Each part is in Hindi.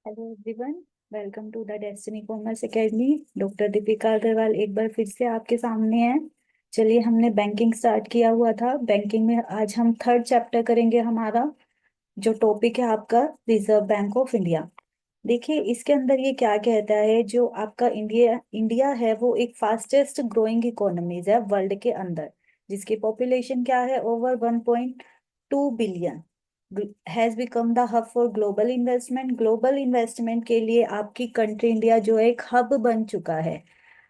Hello everyone. Welcome to the Destiny Commerce Academy. Doctor Deepika Agarwal एक बार फिर से आपके सामने है। चलिए, हमने बैंकिंग स्टार्ट किया हुआ था। बैंकिंग में आज हम थर्ड चैप्टर करेंगे। हमारा जो टॉपिक है आपका रिजर्व बैंक ऑफ इंडिया। देखिए, इसके अंदर ये क्या कहता है, जो आपका इंडिया इंडिया है वो एक फास्टेस्ट ग्रोइंग इकोनॉमीज है वर्ल्ड के अंदर, जिसकी पॉपुलेशन क्या है, over 1.2 billion, has become the hub for global investment. Global investment के लिए आपकी कंट्री इंडिया जो है एक हब बन चुका है।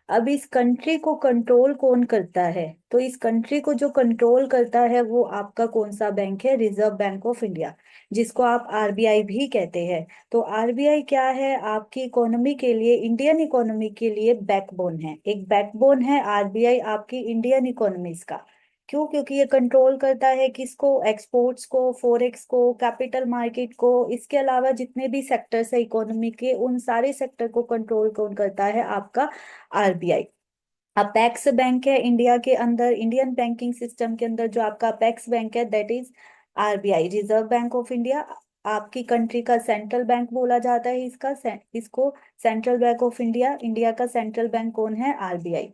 अब इस कंट्री को कंट्रोल कौन करता है? तो इस कंट्री को जो कंट्रोल करता है वो आपका कौन सा बैंक है? रिजर्व बैंक ऑफ इंडिया, जिसको आप आरबीआई भी कहते हैं। तो आरबीआई क्या है? आपकी इकोनॉमी के लिए, इंडियन इकोनॉमी के लिए बैकबोन है। एक बैकबोन है आरबीआई आपकी इंडियन इकोनॉमीज का। क्यों? क्योंकि ये कंट्रोल करता है किसको? एक्सपोर्ट्स को, फॉरेक्स को, कैपिटल मार्केट को। इसके अलावा जितने भी सेक्टर्स है इकोनॉमी के, उन सारे सेक्टर को कंट्रोल कौन करता है? आपका आरबीआई। अपेक्स बैंक है इंडिया के अंदर, इंडियन बैंकिंग सिस्टम के अंदर जो आपका अपेक्स बैंक है, that is RBI, reserve bank of India. आपकी कंट्री का सेंट्रल बैंक बोला जाता है इसको central bank of India. India का सेंट्रल बैंक कौन है? आरबीआई।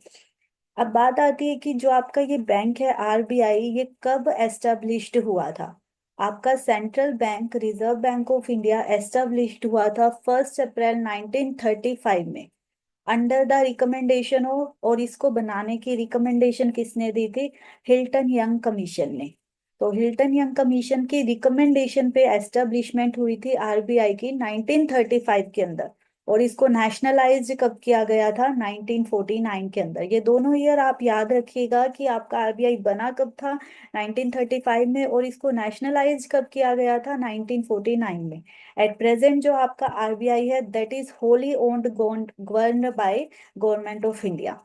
अब बात आती है कि जो आपका ये बैंक है आरबीआई, ये कब एस्टेब्लिश्ड हुआ था? आपका central bank reserve bank of India established हुआ था 1 अप्रैल 1935 में, अंडर द रिकमेंडेशन ऑफ, और इसको बनाने की रिकमेंडेशन किसने दी थी? हिल्टन यंग कमीशन ने। तो हिल्टन यंग कमीशन की रिकमेंडेशन पे एस्टेब्लिशमेंट हुई थी आरबीआई की 1935 के अंदर। और इसको नेशनलाइज्ड कब किया गया था? 1949 के अंदर। ये दोनों ईयर आप याद रखिएगा कि आपका आरबीआई बना कब था? 1935 में। और इसको नेशनलाइज्ड कब किया गया था? 1949 में। एट प्रेजेंट जो आपका आरबीआई है, that is wholly owned govern by government of India.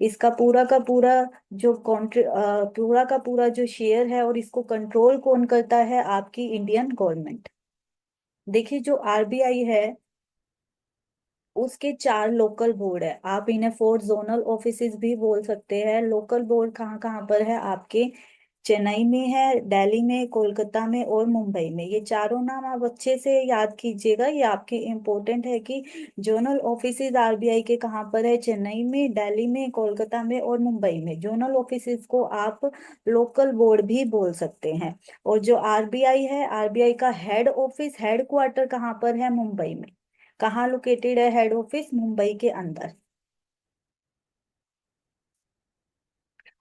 इसका पूरा का पूरा जो पूरा का पूरा जो शेयर है, और इसको कंट्रोल कौन करता है? आपकी इंडियन गवर्नमेंट। देखिए, जो आरबीआई है उसके 4 लोकल बोर्ड है। आप इन्हें 4 जोनल ऑफिसेज भी बोल सकते हैं। लोकल बोर्ड कहाँ कहाँ पर है? आपके चेन्नई में है, दिल्ली में, कोलकाता में और मुंबई में। ये चारों नाम आप अच्छे से याद कीजिएगा, ये आपके इम्पोर्टेंट है कि जोनल ऑफिसेज आरबीआई के कहाँ पर है? चेन्नई में, दिल्ली में, कोलकाता में और मुंबई में। जोनल ऑफिसेज को आप लोकल बोर्ड भी बोल सकते हैं। और जो आरबीआई है, आरबीआई का हेड ऑफिस, हेड क्वार्टर कहाँ पर है? मुंबई में। कहाँ लोकेटेड है हेड ऑफिस? मुंबई के अंदर।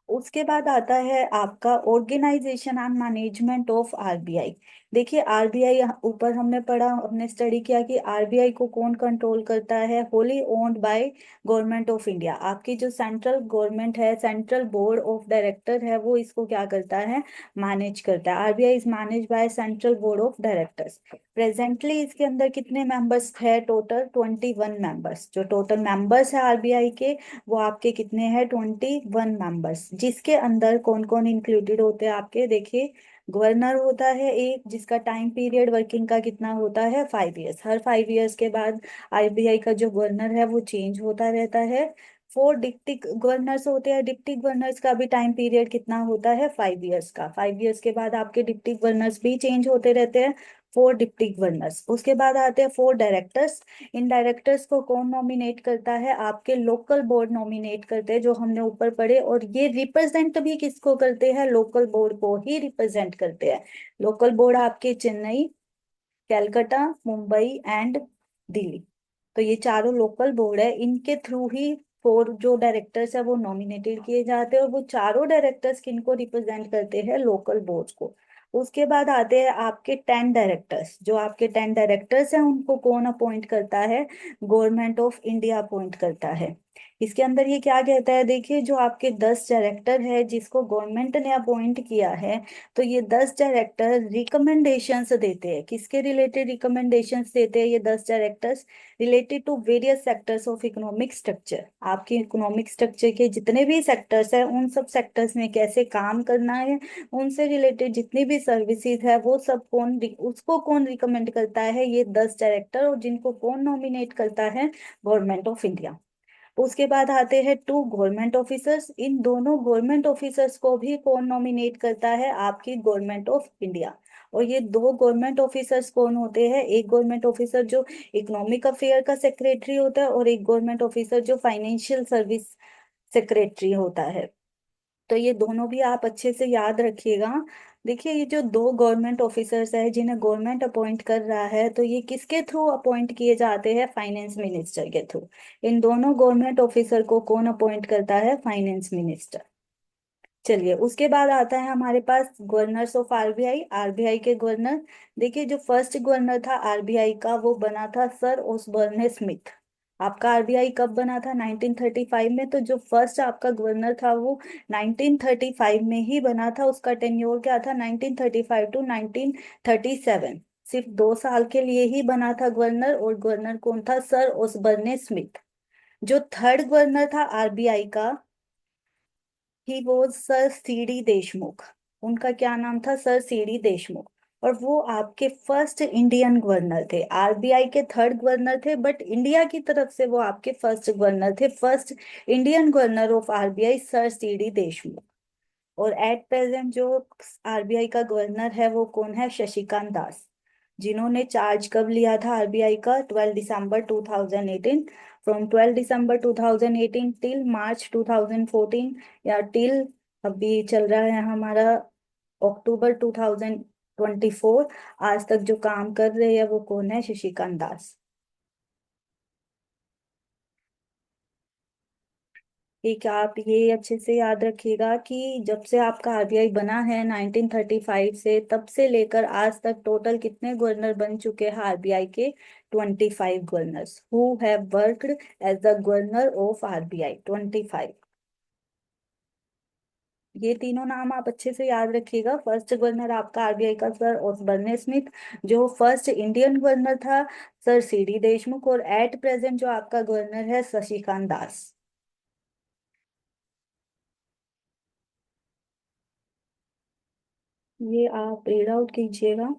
उसके बाद आता है आपका organisation and management of RBI. देखिए, आरबीआई ऊपर हमने पढ़ा, हमने स्टडी किया कि आरबीआई को कौन कंट्रोल करता है? Wholly owned by government of India. आपकी जो सेंट्रल गवर्नमेंट है, सेंट्रल बोर्ड ऑफ डायरेक्टर है, वो इसको क्या करता है? मैनेज करता है। RBI is manage by central board of directors. Presently इसके अंदर कितने मेंबर्स है? Total 21 members. जो टोटल मेंबर्स है आरबीआई के, वो आपके कितने हैं? 21 मेंबर्स। जिसके अंदर कौन कौन इंक्लूडेड होते हैं आपके? देखिए, गवर्नर होता है एक, जिसका टाइम पीरियड वर्किंग का कितना होता है? 5 इयर्स। हर 5 इयर्स के बाद आरबीआई का जो गवर्नर है वो चेंज होता रहता है। 4 डिप्टी गवर्नर्स होते हैं। डिप्टी गवर्नर्स का भी टाइम पीरियड कितना होता है? 5 इयर्स का। 5 इयर्स के बाद आपके डिप्टी गवर्नर्स भी चेंज होते रहते हैं। 4 डिप्टी गवर्नर्स। उसके बाद आते हैं 4 डायरेक्टर्स। इन डायरेक्टर्स को कौन नॉमिनेट करता है? आपके लोकल बोर्ड नॉमिनेट करते हैं, जो हमने ऊपर पढ़े। और ये रिप्रेजेंट भी किसको करते हैं? लोकल बोर्ड को ही रिप्रेजेंट करते हैं। लोकल बोर्ड आपके चेन्नई, कैलकाटा, मुंबई एंड दिल्ली। तो ये चारों लोकल बोर्ड है, इनके थ्रू ही 4 जो डायरेक्टर्स है वो नॉमिनेटेड किए जाते हैं। और वो चारों डायरेक्टर्स किनको रिप्रेजेंट करते हैं? लोकल बोर्ड्स को। उसके बाद आते हैं आपके 10 डायरेक्टर्स। जो आपके 10 डायरेक्टर्स हैं उनको कौन अपॉइंट करता है? गवर्नमेंट ऑफ इंडिया अपॉइंट करता है। इसके अंदर ये क्या कहता है? देखिए, जो आपके 10 डायरेक्टर है जिसको गवर्नमेंट ने अपॉइंट किया है, तो ये 10 डायरेक्टर रिकमेंडेशंस देते हैं। किसके रिलेटेड रिकमेंडेशंस देते हैं ये 10 directors? Related to various sectors of economic structure. आपके इकोनॉमिक स्ट्रक्चर के जितने भी सेक्टर्स हैं, उन सब सेक्टर्स में कैसे काम करना है, उनसे रिलेटेड जितनी भी सर्विसेज है, वो सब उसको कौन रिकमेंड करता है? ये 10 डायरेक्टर। और जिनको कौन नॉमिनेट करता है? Government of India. उसके बाद आते हैं 2 गवर्नमेंट ऑफिसर्स। इन दोनों गवर्नमेंट ऑफिसर्स को भी कौन नॉमिनेट करता है? आपकी गवर्नमेंट ऑफ इंडिया। और ये दो गवर्नमेंट ऑफिसर्स कौन होते हैं? एक गवर्नमेंट ऑफिसर जो इकोनॉमिक अफेयर का सेक्रेटरी होता है, और एक गवर्नमेंट ऑफिसर जो फाइनेंशियल सर्विस सेक्रेटरी होता है। तो ये दोनों भी आप अच्छे से याद रखिएगा। देखिए, ये जो दो गवर्नमेंट ऑफिसर्स है जिन्हें गवर्नमेंट अपॉइंट कर रहा है, तो ये किसके थ्रू अपॉइंट किए जाते हैं? फाइनेंस मिनिस्टर के थ्रू। इन दोनों गवर्नमेंट ऑफिसर को कौन अपॉइंट करता है? Finance minister. चलिए, उसके बाद आता है हमारे पास गवर्नर्स ऑफ आरबीआई, आरबीआई के गवर्नर। देखिए, जो फर्स्ट गवर्नर था आरबीआई का वो बना था सर ओसबर्ने स्मिथ। आपका आरबीआई कब बना था? 1935 में। तो जो फर्स्ट आपका गवर्नर था वो 1935 में ही बना था। उसका टेन्योर क्या था? 1935 टू 1937। सिर्फ 2 साल के लिए ही बना था गवर्नर, और गवर्नर कौन था? Sir Osborne Smith. जो थर्ड गवर्नर था आरबीआई का, ही वो सर सीडी देशमुख। उनका क्या नाम था? Sir CD Deshmukh. और वो आपके फर्स्ट इंडियन गवर्नर थे। आरबीआई के थर्ड गवर्नर थे, बट इंडिया की तरफ से वो आपके फर्स्ट गवर्नर थे। First Indian governor of RBI sir CD Deshmukh. और एट प्रेजेंट जो आरबीआई का गवर्नर है वो कौन है? शशिकांत दास। जिन्होंने चार्ज कब लिया था आरबीआई का? 12 दिसंबर 2018। फ्रॉम 12 दिसंबर 2018 टिल मार्च 2014, या टिल अभी चल रहा है हमारा अक्टूबर 2024, आज तक जो काम कर रहे हैं वो कौन है? शशिकांत दास। ठीक है, आप ये अच्छे से याद रखिएगा कि जब से आपका आरबीआई बना है 1935 से, तब से लेकर आज तक टोटल कितने गवर्नर बन चुके हैं आरबीआई के? 25 governors who have worked as the governor of RBI, 25। ये तीनों नाम आप अच्छे से याद रखिएगा। फर्स्ट गवर्नर आपका आरबीआई का सर ओसबर्ने स्मिथ। जो फर्स्ट इंडियन गवर्नर था, सर सीडी देशमुख। और एट प्रेजेंट जो आपका गवर्नर है, शशिकांत दास। ये आप रीड आउट कीजिएगा।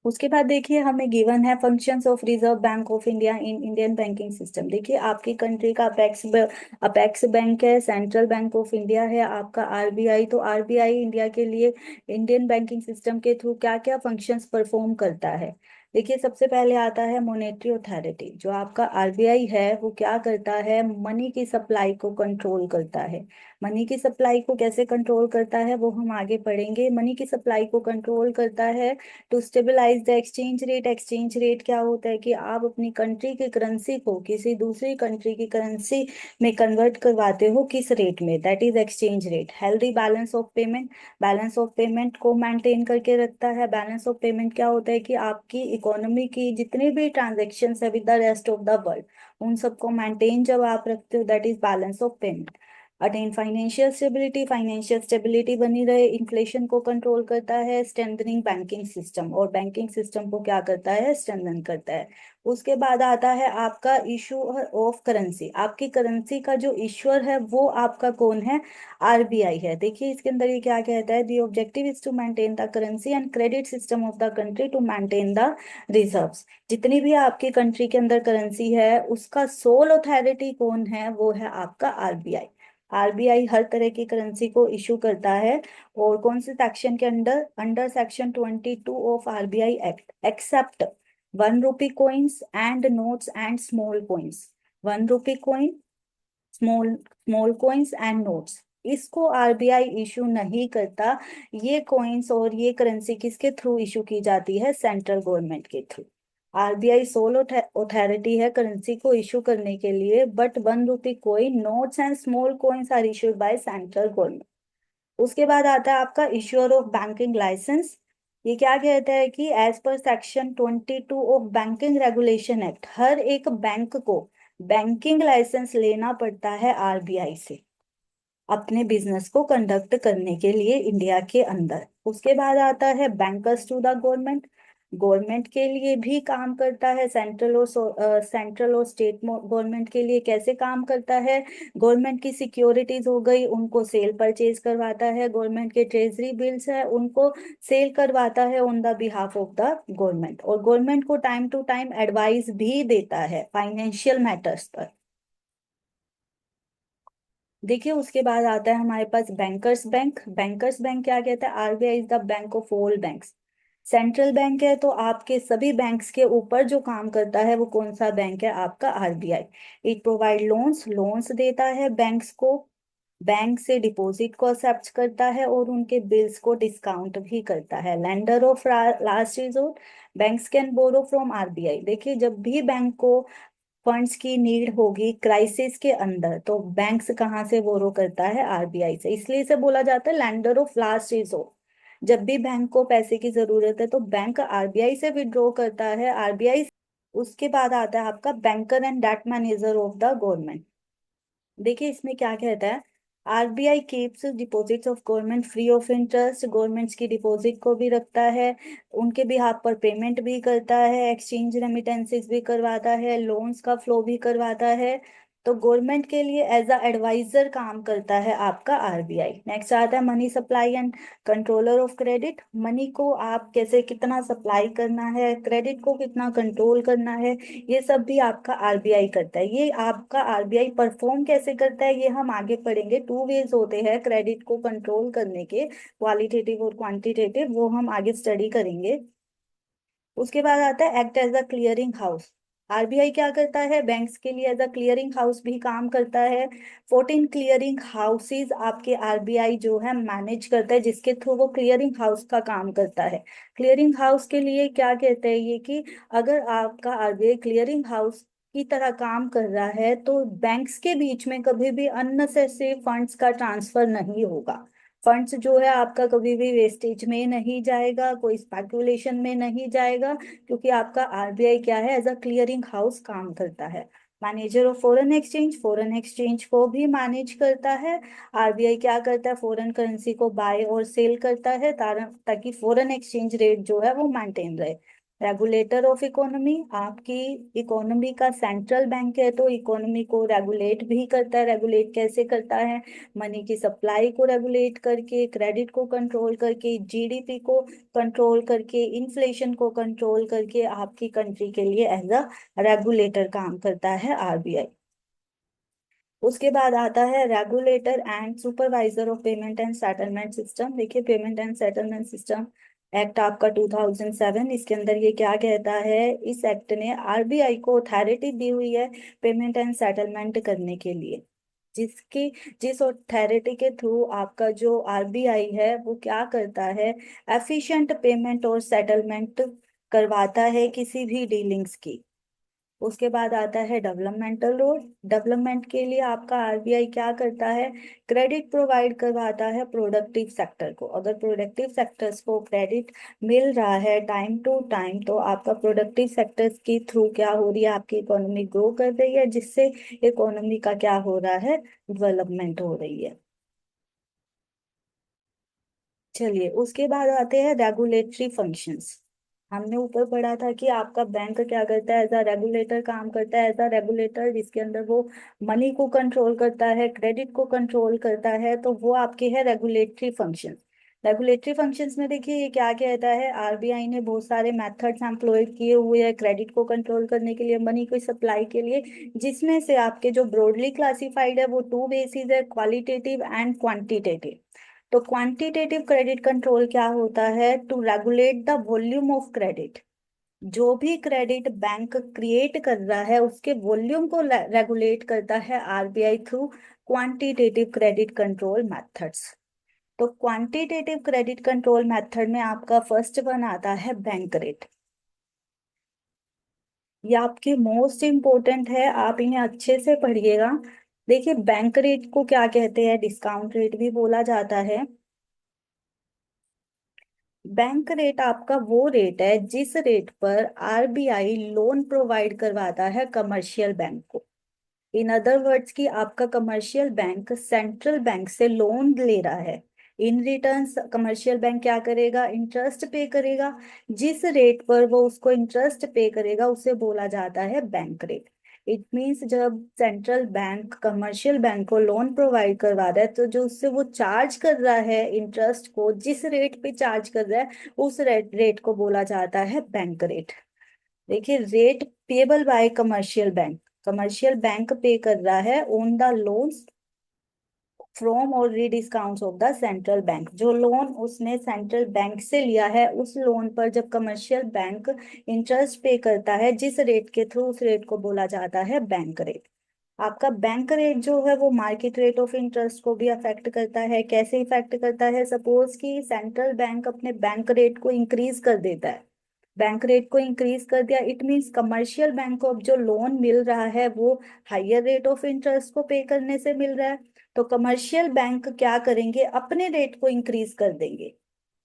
उसके बाद देखिए, हमें गिवन है functions of reserve bank of India in Indian banking system. देखिए, आपकी कंट्री का अपेक्स बैंक है, सेंट्रल बैंक ऑफ इंडिया है आपका आरबीआई। तो आरबीआई इंडिया के लिए इंडियन बैंकिंग सिस्टम के थ्रू क्या क्या फंक्शंस परफॉर्म करता है? देखिए, सबसे पहले आता है मॉनेटरी अथॉरिटी। जो आपका आरबीआई है वो क्या करता है? मनी की सप्लाई को कंट्रोल करता है। मनी की सप्लाई को कैसे कंट्रोल करता है वो हम आगे पढ़ेंगे। मनी की सप्लाई को कंट्रोल करता है to stabilise the exchange rate. Exchange rate क्या होता है? कि आप अपनी कंट्री की करेंसी को किसी दूसरी कंट्री की करेंसी में कन्वर्ट करवाते हो, किस रेट में? That is exchange rate. Healthy balance of payment. Balance of payment को मेंटेन करके रखता है। बैलेंस ऑफ पेमेंट क्या होता है? कि आपकी इकोनॉमी की जितने भी ट्रांजेक्शन है with the rest of the world, उन सबको मेंटेन जब आप रखते हो, that is balance of payment. Attain financial stability. Financial stability बनी रहे, इन्फ्लेशन को कंट्रोल करता है। Strengthening banking system. और बैंकिंग सिस्टम को क्या करता है? स्ट्रेंथन करता है। उसके बाद आता है आपका इशूअर ऑफ करेंसी। आपकी करेंसी का जो इश्यूअर है वो आपका कौन है? आरबीआई है। देखिए, इसके अंदर ये क्या कहता है? The objective is to maintain the currency and credit system of the country to maintain the reserves. जितनी भी आपकी कंट्री के अंदर करेंसी है उसका सोल अथॉरिटी कौन है? वो है आपका आरबीआई। आरबीआई हर तरह की करेंसी को इशू करता है। और कौन से सेक्शन के under? Under section 22 of RBI act, except 1 rupee coins and notes and small coins. 1 rupee coin, small small coins and notes, इसको आरबीआई इशू नहीं करता। ये कॉइन्स और ये करेंसी किसके थ्रू इशू की जाती है? सेंट्रल गवर्नमेंट के थ्रू। आरबीआई सोल अथॉरिटी है करेंसी को इशू करने के लिए, but 1 rupee coin, notes and small coins are issued by central government. उसके बाद आता है आपका इश्योर ऑफ बैंकिंग लाइसेंस। ये क्या कहता है? कि एज पर section 22 of banking regulation act, हर एक बैंक को बैंकिंग लाइसेंस लेना पड़ता है आरबीआई से अपने बिजनेस को कंडक्ट करने के लिए इंडिया के अंदर। उसके बाद आता है bankers to the government. Government के लिए भी काम करता है, सेंट्रल और स्टेट गवर्नमेंट के लिए कैसे काम करता है? गवर्नमेंट की सिक्योरिटीज हो गई, उनको सेल परचेज करवाता है। गवर्नमेंट के ट्रेजरी बिल्स है, उनको सेल करवाता है on the behalf of the government. और गवर्नमेंट को टाइम टू टाइम एडवाइस भी देता है फाइनेंशियल मैटर्स पर। देखिए उसके बाद आता है हमारे पास बैंकर्स बैंक। बैंकर्स बैंक क्या कहता है? RBI is the bank of all banks. Central bank है, तो आपके सभी बैंक्स के ऊपर जो काम करता है वो कौन सा बैंक है? आपका RBI. It provide loans, loans देता है बैंक्स को। बैंक से डिपॉजिट को एक्सेप्ट करता है और उनके बिल्स को डिस्काउंट भी करता है। Lender of last resort, banks can borrow from RBI. देखिए जब भी बैंक को फंड्स की नीड होगी क्राइसिस के अंदर, तो बैंक्स कहाँ से बोरो करता है? आरबीआई से। इसलिए इसे बोला जाता है लैंडर ऑफ लास्ट रिसोर्ट। जब भी बैंक को पैसे की जरूरत है तो बैंक आरबीआई से विड्रॉ करता है, आरबीआई। उसके बाद आता है आपका banker and debt manager of the government. देखिए इसमें क्या कहता है? RBI keeps deposits of government free of interest. Governments की डिपॉजिट को भी रखता है, उनके बिहाफ पर पेमेंट भी करता है, एक्सचेंज रेमिटेंसेस भी करवाता है, लोन्स का फ्लो भी करवाता है। तो गवर्नमेंट के लिए एज अ एडवाइजर काम करता है आपका आरबीआई। नेक्स्ट आता है money supply and controller of credit. Money को आप कैसे कितना सप्लाई करना है, क्रेडिट को कितना कंट्रोल करना है, ये सब भी आपका आरबीआई करता है। ये आपका आरबीआई परफॉर्म कैसे करता है ये हम आगे पढ़ेंगे। टू वेज होते हैं क्रेडिट को कंट्रोल करने के, क्वालिटेटिव और क्वांटिटेटिव, वो हम आगे स्टडी करेंगे। उसके बाद आता है act as a clearing house. RBI क्या करता है? बैंक्स के लिए एज अ क्लियरिंग हाउस भी काम करता है। 14 क्लियरिंग हाउसेज आपके आरबीआई जो है मैनेज करता है, जिसके थ्रू वो क्लियरिंग हाउस का काम करता है। क्लियरिंग हाउस के लिए क्या कहते हैं ये कि अगर आपका आरबीआई क्लियरिंग हाउस की तरह काम कर रहा है तो बैंक्स के बीच में कभी भी अननेसेसरी फंड्स का ट्रांसफर नहीं होगा। फंड्स जो है आपका कभी भी वेस्टेज में नहीं जाएगा, कोई स्पेकुलेशन में नहीं जाएगा, क्योंकि आपका आरबीआई क्या है? एज अ क्लियरिंग हाउस काम करता है। Manager of foreign exchange, foreign exchange को भी मैनेज करता है। आरबीआई क्या करता है? फॉरेन करेंसी को बाय और सेल करता है ताकि फॉरेन एक्सचेंज रेट जो है वो मेंटेन रहे। रेगुलेटर ऑफ इकोनॉमी, आपकी इकोनॉमी का सेंट्रल बैंक है तो इकोनॉमी को रेगुलेट भी करता है। रेगुलेट कैसे करता है? मनी की सप्लाई को रेगुलेट करके, क्रेडिट को कंट्रोल करके, जीडीपी को कंट्रोल करके, इन्फ्लेशन को कंट्रोल करके आपकी कंट्री के लिए एज अ रेगुलेटर काम करता है आरबीआई। उसके बाद आता है regulator and supervisor of payment and settlement system. देखिए payment and settlement system act आपका 2007, इसके अंदर ये क्या कहता है? इस एक्ट ने आरबीआई को अथॉरिटी दी हुई है पेमेंट एंड सेटलमेंट करने के लिए। जिसकी जिस अथॉरिटी के थ्रू आपका जो आरबीआई है वो क्या करता है? एफिशिएंट पेमेंट और सेटलमेंट करवाता है किसी भी डीलिंग्स की। उसके बाद आता है डेवलपमेंटल रोल। डेवलपमेंट के लिए आपका आरबीआई क्या करता है? क्रेडिट प्रोवाइड करवाता है प्रोडक्टिव सेक्टर को। अगर प्रोडक्टिव सेक्टर्स को क्रेडिट मिल रहा है टाइम टू टाइम, तो आपका प्रोडक्टिव सेक्टर्स के थ्रू क्या हो रही है? आपकी इकोनॉमी ग्रो कर रही है, जिससे इकोनॉमी का क्या हो रहा है? डेवलपमेंट हो रही है। चलिए उसके बाद आते हैं रेगुलेटरी फंक्शंस। हमने ऊपर पढ़ा था कि आपका बैंक क्या करता है? एज अ रेगुलेटर काम करता है। एज अ रेगुलेटर जिसके अंदर वो मनी को कंट्रोल करता है, क्रेडिट को कंट्रोल करता है, तो वो आपके है रेगुलेटरी फंक्शंस। रेगुलेटरी फंक्शंस में देखिए ये क्या कहता है? आरबीआई ने बहुत सारे मेथड्स एम्प्लॉय किए हुए हैं क्रेडिट को कंट्रोल करने के लिए, मनी को सप्लाई के लिए, जिसमें से आपके जो ब्रॉडली क्लासिफाइड है वो टू बेसिस है, क्वालिटेटिव एंड क्वांटिटेटिव। तो क्वांटिटेटिव क्रेडिट कंट्रोल क्या होता है? To regulate the volume of credit. जो भी क्रेडिट बैंक क्रिएट कर रहा है उसके वॉल्यूम को रेगुलेट करता है RBI through quantitative credit control methods. तो क्वांटिटेटिव क्रेडिट कंट्रोल मेथड में आपका फर्स्ट वन आता है बैंक रेट। ये आपके मोस्ट इम्पोर्टेंट है, आप इन्हें अच्छे से पढ़िएगा। देखिए बैंक रेट को क्या कहते हैं? डिस्काउंट रेट भी बोला जाता है। बैंक रेट आपका वो रेट है जिस रेट पर आरबीआई लोन प्रोवाइड करवाता है कमर्शियल बैंक को। इन अदर वर्ड्स की आपका कमर्शियल बैंक सेंट्रल बैंक से लोन ले रहा है। इन रिटर्न कमर्शियल बैंक क्या करेगा? इंटरेस्ट पे करेगा। जिस रेट पर वो उसको इंटरेस्ट पे करेगा उसे बोला जाता है बैंक रेट। इट मीन्स जब सेंट्रल बैंक कमर्शियल बैंक को लोन प्रोवाइड करवा रहा है तो जो उससे वो चार्ज कर रहा है इंटरेस्ट को, जिस रेट पे चार्ज कर रहा है उस रेट को बोला जाता है बैंक रेट। देखिए rate payable by commercial bank, commercial bank पे कर रहा है ऑन द लोन्स फ्रॉम और रीडिस्काउंट्स ऑफ द सेंट्रल बैंक। जो लोन उसने सेंट्रल बैंक से लिया है, उस लोन पर जब कमर्शियल बैंक इंटरेस्ट पे करता है जिस रेट के थ्रू, उस रेट को बोला जाता है बैंक रेट। आपका बैंक रेट जो है वो मार्केट रेट ऑफ इंटरेस्ट को भी अफेक्ट करता है। कैसे इफेक्ट करता है? सपोज कि सेंट्रल बैंक अपने बैंक रेट को इंक्रीज कर देता है, बैंक रेट को इंक्रीज कर दिया, इट मीन्स कमर्शियल बैंक को अब जो लोन मिल रहा है वो हायर रेट ऑफ इंटरेस्ट को पे करने से मिल रहा है। तो कमर्शियल बैंक क्या करेंगे? अपने रेट को इंक्रीज कर देंगे।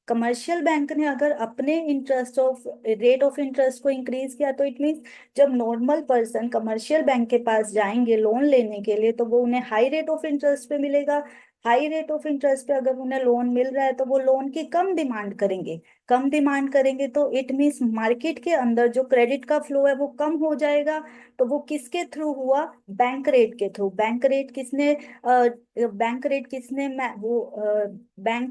कमर्शियल बैंक ने अगर अपने interest of rate of interest को इंक्रीज किया तो इट मीन्स जब नॉर्मल पर्सन कमर्शियल बैंक के पास जाएंगे लोन लेने के लिए तो वो उन्हें हाई रेट ऑफ इंटरेस्ट पे मिलेगा। हाई रेट ऑफ इंटरेस्ट पे अगर उन्हें लोन मिल रहा है तो वो लोन की कम डिमांड करेंगे। कम डिमांड करेंगे तो इट मीन्स मार्केट के अंदर जो क्रेडिट का फ्लो है वो कम हो जाएगा। तो वो किसके थ्रू हुआ? बैंक रेट के थ्रू। बैंक रेट किसने बैंक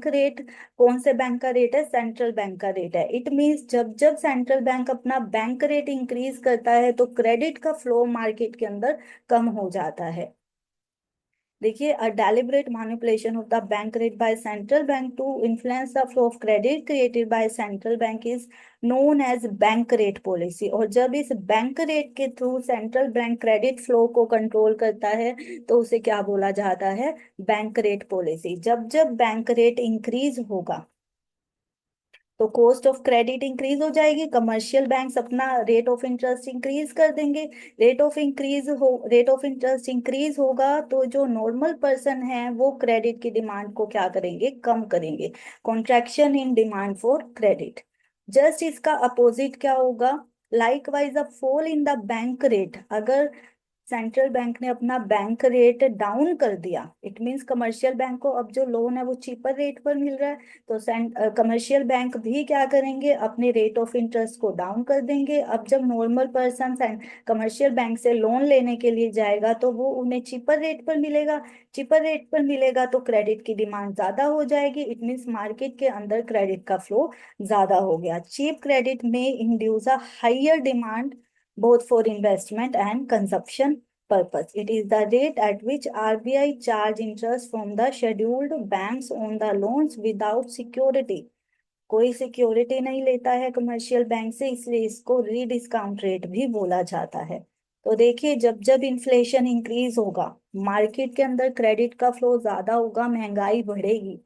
रेट कौन से बैंक का रेट है? सेंट्रल बैंक का रेट है। इट मींस जब जब सेंट्रल बैंक अपना बैंक रेट इंक्रीज करता है तो क्रेडिट का फ्लो मार्केट के अंदर कम हो जाता है। देखिए, a deliberate manipulation of the bank rate by central bank to influence the flow of credit created by central bank is known as bank rate policy. और जब इस बैंक रेट के through central bank credit flow को कंट्रोल करता है तो उसे क्या बोला जाता है? Bank rate policy. जब जब बैंक रेट इंक्रीज होगा तो कॉस्ट ऑफ क्रेडिट इंक्रीज हो जाएगी, कमर्शियल बैंक्स अपना रेट ऑफ इंटरेस्ट इंक्रीज कर देंगे। रेट ऑफ इंटरेस्ट इंक्रीज होगा तो जो नॉर्मल पर्सन है वो क्रेडिट की डिमांड को क्या करेंगे? कम करेंगे। Contraction in demand for credit. Just इसका अपोजिट क्या होगा? Likewise a fall in the bank rate. अगर सेंट्रल बैंक ने अपना बैंक रेट डाउन कर दिया, इट मींस कमर्शियल बैंक को अब जो लोन है वो चीपर रेट पर मिल रहा है, तो कमर्शियल बैंक भी क्या करेंगे? अपने रेट ऑफ इंटरेस्ट को डाउन कर देंगे। अब जब नॉर्मल पर्सन कमर्शियल बैंक से लोन लेने के लिए जाएगा तो वो उन्हें चीपर रेट पर मिलेगा। चीपर रेट पर मिलेगा तो क्रेडिट की डिमांड ज्यादा हो जाएगी। इट मीन्स मार्केट के अंदर क्रेडिट का फ्लो ज्यादा हो गया। चीप क्रेडिट में induce a higher demand both for investment and consumption purpose. It is the rate at which RBI charge interest from the scheduled banks on the loans without security. कोई सिक्योरिटी नहीं लेता है कमर्शियल बैंक से, इसलिए इसको रीडिस्काउंट रेट भी बोला जाता है। तो देखिए, जब जब इन्फ्लेशन इंक्रीज होगा, मार्केट के अंदर क्रेडिट का फ्लो ज्यादा होगा, महंगाई बढ़ेगी,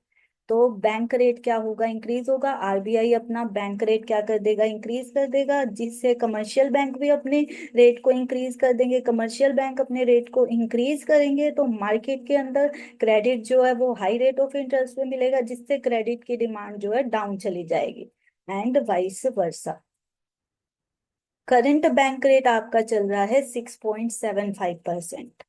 तो बैंक रेट क्या होगा? इंक्रीज होगा। आरबीआई अपना बैंक रेट क्या कर देगा? इंक्रीज कर देगा, जिससे कमर्शियल बैंक भी अपने रेट को इंक्रीज कर देंगे। कमर्शियल बैंक अपने रेट को इंक्रीज करेंगे तो मार्केट के अंदर क्रेडिट जो है वो हाई रेट ऑफ इंटरेस्ट पे मिलेगा, जिससे क्रेडिट की डिमांड जो है डाउन चली जाएगी, and vice versa. Current bank rate आपका चल रहा है 6.75%।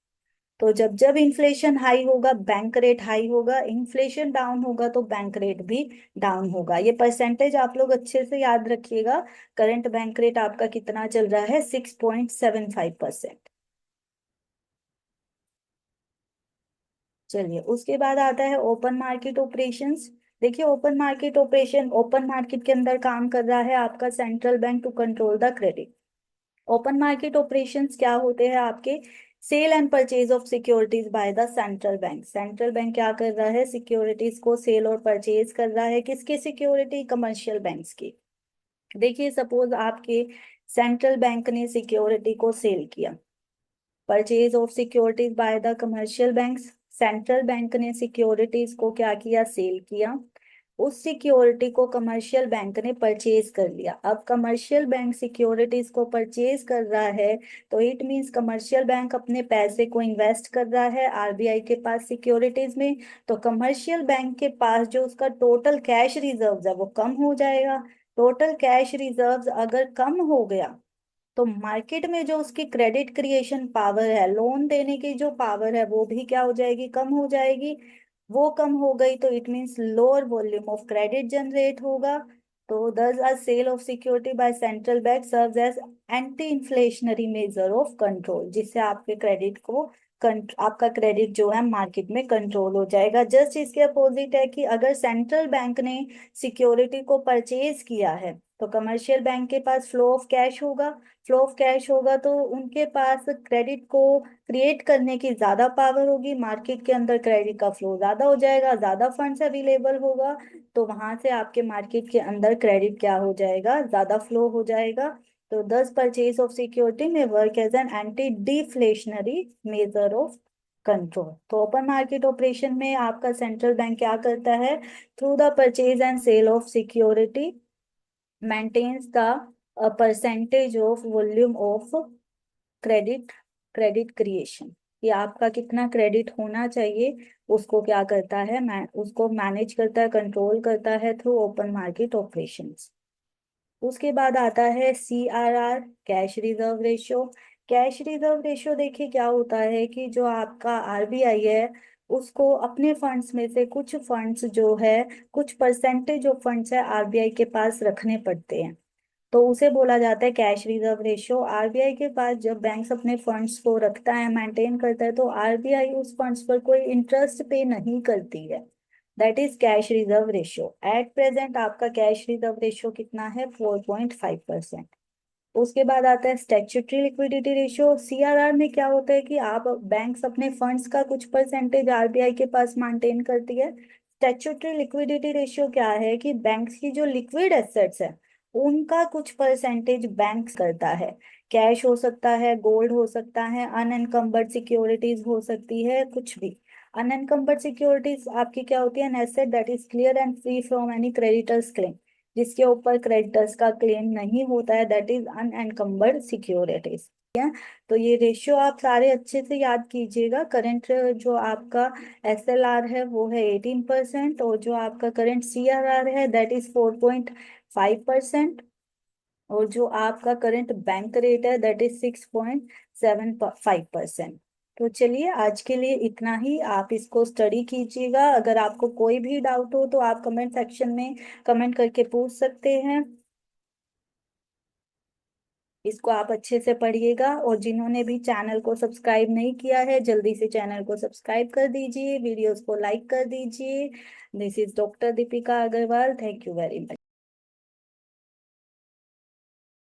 तो जब जब इन्फ्लेशन हाई होगा बैंक रेट हाई होगा, इन्फ्लेशन डाउन होगा तो बैंक रेट भी डाउन होगा। ये परसेंटेज आप लोग अच्छे से याद रखिएगा। करंट बैंक रेट आपका कितना चल रहा है? 6.75%। चलिए, उसके बाद आता है ओपन मार्केट ऑपरेशंस। देखिए, ओपन मार्केट के अंदर काम कर रहा है आपका central bank to control the credit. Open market operations क्या होते हैं आपके? Sale and purchase of securities by the central bank. Central bank क्या कर रहा है? सिक्योरिटीज को सेल और परचेज कर रहा है। किसकी सिक्योरिटी? कमर्शियल बैंक्स की। देखिए, सपोज आपके सेंट्रल बैंक ने सिक्योरिटी को सेल किया, purchase of securities by the commercial banks. Central bank ने सिक्योरिटीज को क्या किया? सेल किया। उस सिक्योरिटी को कमर्शियल बैंक ने परचेज कर लिया। अब कमर्शियल बैंक सिक्योरिटीज को परचेज कर रहा है तो इट मींस कमर्शियल बैंक अपने पैसे को इन्वेस्ट कर रहा है आरबीआई के पास सिक्योरिटीज में। तो कमर्शियल बैंक के पास जो उसका टोटल कैश रिजर्व्स है वो कम हो जाएगा। टोटल कैश रिजर्व्स अगर कम हो गया तो मार्केट में जो उसकी क्रेडिट क्रिएशन पावर है, लोन देने की जो पावर है, वो भी क्या हो जाएगी? कम हो जाएगी। वो कम हो गई तो it means lower volume of credit generate होगा। तो thus a sale of security by central bank serves as anti inflationary measure of control, जिससे आपके क्रेडिट को आपका क्रेडिट जो है मार्केट में कंट्रोल हो जाएगा। जस्ट इसके अपोजिट है कि अगर सेंट्रल बैंक ने सिक्योरिटी को परचेज किया है तो कमर्शियल बैंक के पास फ्लो ऑफ कैश होगा। फ्लो ऑफ कैश होगा तो उनके पास क्रेडिट को क्रिएट करने की ज्यादा पावर होगी, मार्केट के अंदर क्रेडिट का फ्लो ज्यादा हो जाएगा, ज्यादा फंड्स अवेलेबल होगा, तो वहां से आपके मार्केट के अंदर क्रेडिट क्या हो जाएगा, ज्यादा फ्लो हो जाएगा। तो दस परचेज ऑफ सिक्योरिटी में work as an anti deflationary measure of control. तो ओपन मार्केट ऑपरेशन में आपका सेंट्रल बैंक क्या करता है, through the purchase and sale of security maintains the percentage of volume of credit credit creation. ये आपका कितना क्रेडिट होना चाहिए उसको क्या करता है, उसको मैनेज करता है, कंट्रोल करता है थ्रू ओपन मार्केट ऑपरेशंस। उसके बाद आता है CRR, cash reserve ratio. Cash reserve ratio देखिए क्या होता है कि जो आपका RBI है उसको अपने फंड्स में से कुछ फंड्स जो है, कुछ परसेंटेज ऑफ फंड्स है RBI के पास रखने पड़ते हैं, तो उसे बोला जाता है कैश रिजर्व रेशियो। RBI के पास जब बैंक अपने फंड्स को रखता है, मेंटेन करता है, तो RBI उस फंड्स पर कोई इंटरेस्ट पे नहीं करती है। That is cash reserve ratio. At present आपका कैश रिजर्व रेशियो कितना है, 4.5%। उसके बाद आता है स्टैट्यूटरी लिक्विडिटी रेशियो। CRR में क्या होता है कि आप बैंक्स अपने फंड्स का कुछ परसेंटेज RBI के पास मेंटेन करती है। स्टैट्यूटरी लिक्विडिटी रेशियो क्या है कि बैंक्स की जो लिक्विड एसेट्स है उनका कुछ परसेंटेज बैंक करता है। कैश हो सकता है, गोल्ड हो सकता है, अनएनकम्बर्ड सिक्योरिटीज हो सकती है, कुछ भी। अनएनकम्बर्ड सिक्योरिटीज आपकी क्या होती है, an asset that is clear and free from any creditors claim, जिसके ऊपर क्रेडिटर्स का क्लेम नहीं होता है, दैट इज अनएनकम्बर्ड सिक्योरिटीज। तो ये रेशियो आप सारे अच्छे से याद कीजिएगा। करंट जो आपका SLR है वो है 18%, और जो आपका करंट CRR है दैट इज 4.5%, और जो आपका करंट बैंक रेट है दैट इज 6.75%। तो चलिए आज के लिए इतना ही, आप इसको स्टडी कीजिएगा। अगर आपको कोई भी डाउट हो तो आप कमेंट सेक्शन में कमेंट करके पूछ सकते हैं। इसको आप अच्छे से पढ़िएगा, और जिन्होंने भी चैनल को सब्सक्राइब नहीं किया है जल्दी से चैनल को सब्सक्राइब कर दीजिए, वीडियोस को लाइक कर दीजिए। This is doctor Deepika Agarwal, thank you very much.